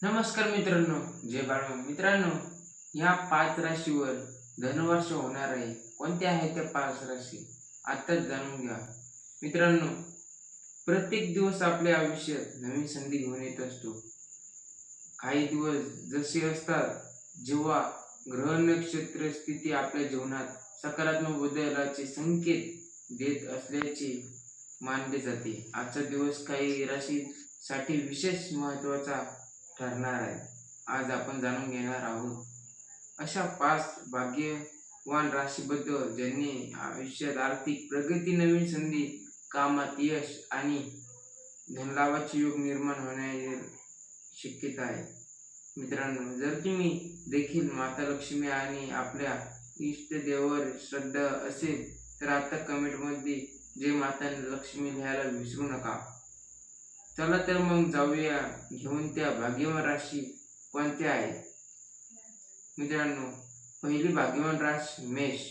नमस्कार मित्रांनो, जय बाळ मित्रांनो. या 5 राशीवर धनुवर्ष होणार आहे. कोणत्या आहेत त्या 5 राशी? आत्ताच जाणून घ्या. मित्रांनो, प्रत्येक दिवस आपल्या आयुष्यात नवीन संधी घेऊन येत असतो. काही दिवस जसे असतात जेव्हा ग्रह नक्षत्र स्थिती आपल्या जीवनात सकारात्मक बदलाचे संकेत देत असल्याचे मानले जाते. आजचा दिवस काही राशीसाठी विशेष महत्त्वाचा ठरणार आहे. आज आपण जाणून घेणार आहोत अशा 5 भाग्यवान राशीबद्दल ज्यांनी आयुष्यात आर्थिक प्रगती, नवीन संधी, कामात यश आणि धनलाभाचे योग निर्माण होण्याची शक्यता आहे. मित्रांनो, जर तुम्ही देखील माता लक्ष्मी आणि आपल्या इष्टदेवावर श्रद्धा असेल तर आता कमेंटमध्ये जय माता लक्ष्मी लिहायला विसरू नका. चला तर मग जाऊया घेऊन त्या भाग्यवान राशी कोणत्या आहेत. मित्रांनो, पहिली भाग्यवान राशी मेष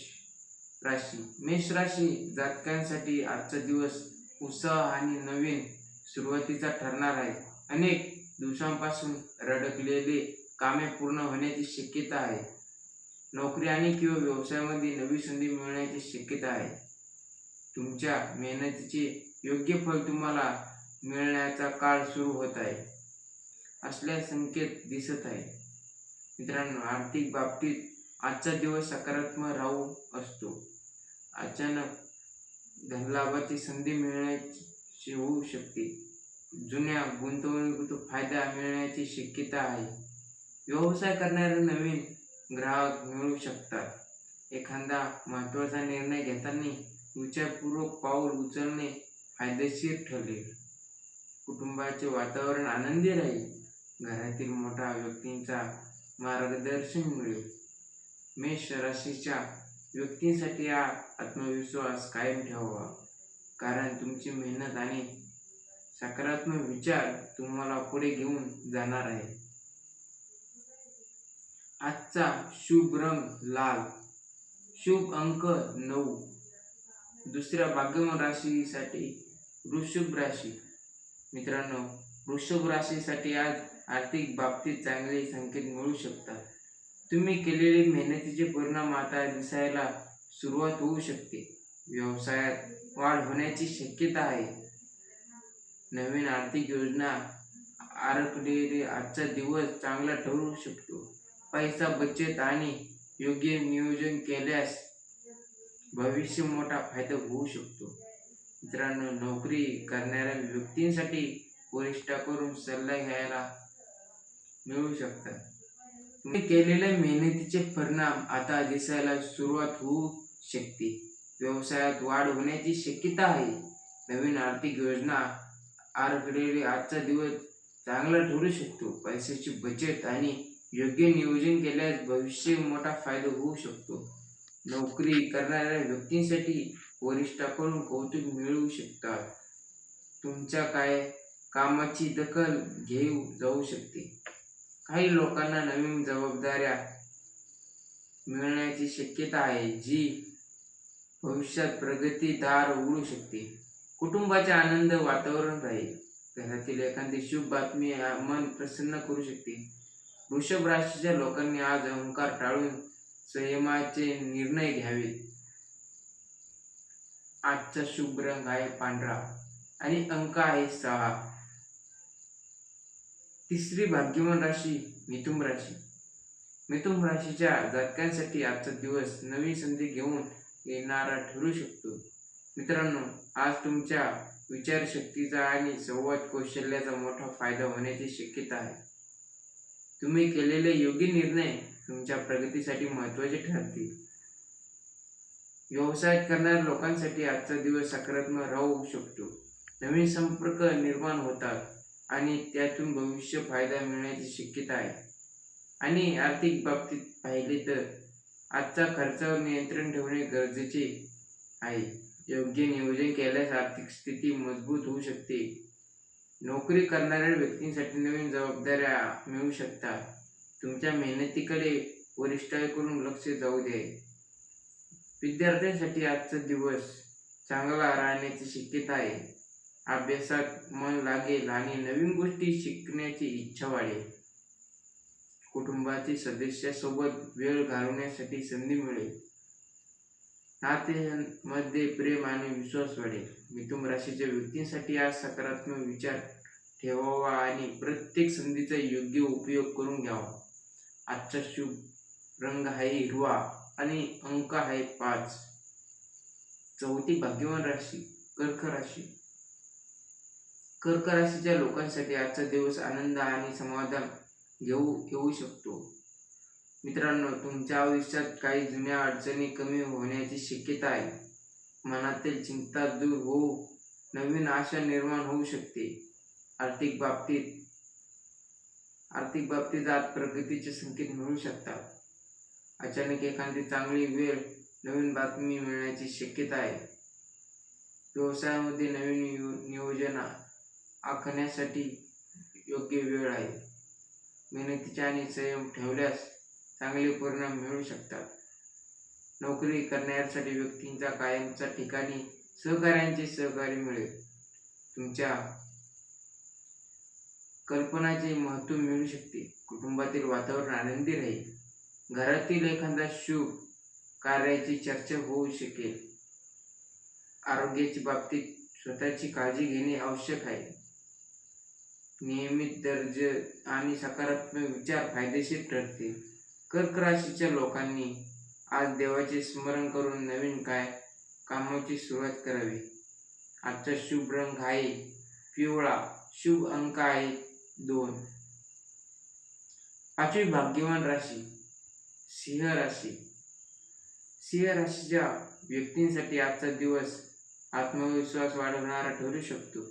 राशी. मेष राशी जातकांसाठी आजचा दिवस उत्साह आणि नवीन सुरुवातीचा ठरणार आहे. अनेक दिवसांपासून रखडलेली कामे पूर्ण होण्याची शक्यता आहे. नोकरी आणि किंवा व्यवसायामध्ये नवी संधी मिळण्याची शक्यता आहे. तुमच्या मेहनतीचे योग्य फळ तुम्हाला मिळण्याचा काळ सुरू होत आहे असल्या संकेत दिसत आहे. मित्रांनो, आर्थिक बाबतीत आजचा दिवस सकारात्मक राहू असतो. अचानक धनलाभाची संधी मिळण्याची होऊ शकते. जुन्या गुंतवणुकीतून फायदा मिळण्याची शक्यता आहे. व्यवसाय करणारे नवीन ग्राहक मिळू शकतात. एखादा महत्त्वाचा निर्णय घेताना विचारपूर्वक पाऊल उचलणे फायदेशीर ठरेल. कुटुंबाचे वातावरण आनंदी राहील. घरातील मोठ्या व्यक्तींचा मार्गदर्शन मिळेल. मेष राशीच्या व्यक्तींसाठी हा आत्मविश्वास कायम ठेवा, कारण तुमची मेहनत आणि सकारात्मक विचार तुम्हाला पुढे घेऊन जाणार आहे. आजचा शुभ रंग लाल, शुभ अंक 9. दुसऱ्या भाग्यवान राशीसाठी वृषभ राशी. मित्रांनो, वृषभ राशीसाठी आज आर्थिक बाबतीत चांगले संकेत मिळू शकतात. तुम्ही केलेले मेहनतीचे परिणाम आता दिसायला सुरुवात होऊ शकते. व्यवसायात वाढ होण्याची शक्यता आहे. नवीन आर्थिक योजना आखलेले आजचा दिवस चांगला ठरू शकतो. पैसा बचत आणि योग्य नियोजन केल्यास भविष्य मोठा फायदा होऊ शकतो. मित्रांनो, नोकरी करणाऱ्या व्यक्तींसाठी वरिष्ठांकडून सल्ला घ्यायला मिळू शकतात. तुम्ही केलेल्या मेहनतीचे परिणाम आता दिसायला सुरुवात होऊ शकते. व्यवसायात वाढ होण्याची शक्यता आहे. नवीन आर्थिक योजना आखलेले आजचा दिवस चांगला ठरू शकतो. पैशाची बचत आणि योग्य नियोजन केल्यास भविष्य मोठा फायदा होऊ शकतो. नोकरी करणाऱ्या व्यक्तींसाठी वरिष्ठांकडून कौतुक मिळू शकतात. तुमच्या कामाची दखल घेऊ जाऊ शकते. काही लोकांना नवीन जबाबदाऱ्या मिळण्याची शक्यता आहे, जी भविष्यात प्रगती दार उघडू शकते. कुटुंबाचे आनंद वातावरण राहील. घरातील एखादी शुभ बातमी मन प्रसन्न करू शकते. वृषभ राशीच्या लोकांनी आज अहंकार टाळून संयमाचे निर्णय घ्यावेत. आजचा शुभ रंग आहे पांढरा आणि अंक आहे 6. तिसरी भाग्यवान राशी मिथुन राशी. मिथुन राशीच्या जातकांसाठी आजचा दिवस नवी संधी घेऊन येणारा ठरू शकतो. मित्रांनो, आज तुमच्या विचारशक्तीचा आणि संवाद कौशल्याचा मोठा फायदा होण्याची शक्यता आहे. तुम्ही केलेले योग्य निर्णय तुमच्या प्रगतीसाठी महत्त्वाचे ठरतील. व्यवसाय करणाऱ्या लोकांसाठी आजचा दिवस सकारात्मक राहू शकतो. नवीन संपर्क निर्माण होतात आणि त्यातून भविष्य फायदा मिळण्याची शक्यता आहे. आणि आर्थिक बाबतीत पाहिले तर आजचा खर्चावर नियंत्रण ठेवणे गरजेचे आहे. योग्य नियोजन केल्यास आर्थिक स्थिती मजबूत होऊ शकते. नोकरी करणाऱ्या व्यक्तींसाठी नवीन जबाबदाऱ्या मिळू शकतात. तुमच्या मेहनतीकडे वरिष्ठांकडून लक्ष जाऊ दे. विद्यार्थ्यांसाठी आजचा दिवस चांगला राहण्याची शक्यता आहे. अभ्यासात मन लागेल आणि नवीन गोष्टी शिकण्याची इच्छा वाढेल. कुटुंबातील सदस्यासोबत वेळ घालवण्यासाठी संधी मिळेल. नात्यांमध्ये प्रेम आणि विश्वास वाढेल. मिथुन राशीच्या व्यक्तींसाठी आज सकारात्मक विचार ठेवावा आणि प्रत्येक संधीचा योग्य उपयोग करून घ्यावा. आजचा शुभ रंग आहे हिरवा आणि अंक आहे 5. चौथी भाग्यवान राशी कर्क राशी. कर्क राशीच्या लोकांसाठी आजचा दिवस आनंद आणि समाधान येऊ शकतो. मित्रांनो, तुमच्या आयुष्यात काही जुन्या अडचणी कमी होण्याची शक्यता आहे. मनातील चिंता दूर होऊ नवीन आशा निर्माण होऊ शकते. आर्थिक बाबतीत आज प्रगतीचे संकेत मिळू शकतात. अचानक एखादी चांगली वेळ नवीन बातमी मिळण्याची शक्यता आहे. व्यवसायामध्ये नवीन नियोजन आखण्यासाठी योग्य वेळ आहे. मेहनतीचे आणि संयम ठेवल्यास चांगले परिणाम मिळू शकतात. नोकरी करण्यासाठी व्यक्तींचा कायमच्या ठिकाणी सहकार्याचे सहकार्य मिळेल. तुमच्या कल्पनाचे महत्त्व मिळू शकते. कुटुंबातील वातावरण आनंदी राहील. घरातील एखाद्या शुभ कार्याची चर्चा होऊ शकेल. आरोग्याच्या बाबतीत स्वतःची काळजी घेणे आवश्यक आहे. नियमित दर्जा आणि सकारात्मक विचार फायदेशीर ठरतील. कर्क राशीच्या लोकांनी आज देवाचे स्मरण करून नवीन कामाची सुरुवात करावी. आजचा शुभ रंग आहे पिवळा. शुभ अंक आहे 2. पाचवी भाग्यवान राशी सिंह राशी. सिंह राशीच्या व्यक्तींसाठी आजचा दिवस आत्मविश्वास वाढवणारा ठरू शकतो.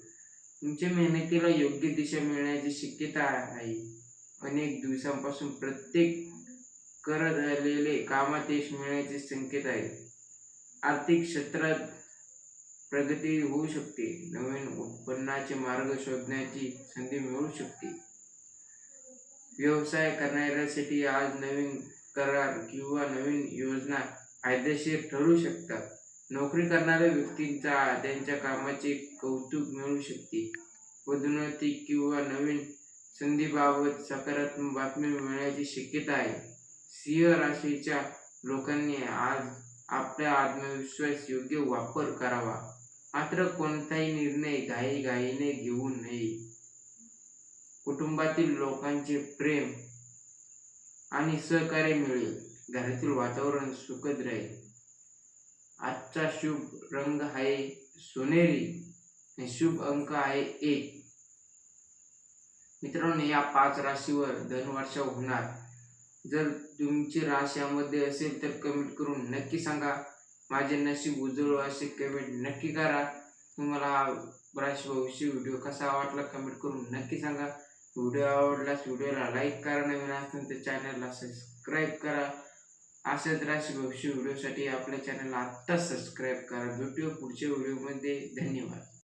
तुमच्या मेहनतीला योग्य दिशा मिळण्याची शक्यता आहे. अनेक दिवसांपासून प्रत्येक करत आलेले कामात यश मिळण्याचे संकेत आहेत. आर्थिक क्षेत्रात प्रगती होऊ शकते. नवीन उत्पन्नाचे मार्ग शोधण्याची संधी मिळू शकते. व्यवसाय करणाऱ्यांसाठी आज नवीन करार किंवा नवीन योजना फायदेशीर ठरू शकतात. नोकरी करणाऱ्या व्यक्तींचा त्यांच्या कामाचे कौतुक मिळू शकते. पदोन्नती किंवा नवीन संधीबाबत सकारात्मक बातमी मिळण्याची शक्यता आहे. सिंह राशीच्या लोकांनी आज आपल्या आत्मविश्वास योग्य वापर करावा. मात्र कोणताही निर्णय घाईघाईने घेऊ नये. कुटुंबातील लोकांचे प्रेम आणि सहकार्य मिळेल. घरातील वातावरण सुखद राहील. आजचा शुभ रंग आहे सोनेरी आणि शुभ अंक आहे 1. मित्रांनो, या 5 राशीवर धनवर्षा होणार. जर तुमची राशी यामध्ये असेल तर कमेंट करून नक्की सांगा. माझे नशीब उजळो असे कमेंट नक्की करा. तुम्हाला राशी भविष्य व्हिडिओ कसा वाटला कमेंट करून नक्की सांगा. व्हिडिओ आवडल्यास व्हिडिओला लाईक करा. नवीन असेल तर चॅनलला सबस्क्राईब करा. अशाच राशी भविष्य व्हिडिओसाठी आपल्या चॅनलला आत्ताच सबस्क्राईब करा. भेटूया पुढच्या व्हिडिओमध्ये. धन्यवाद.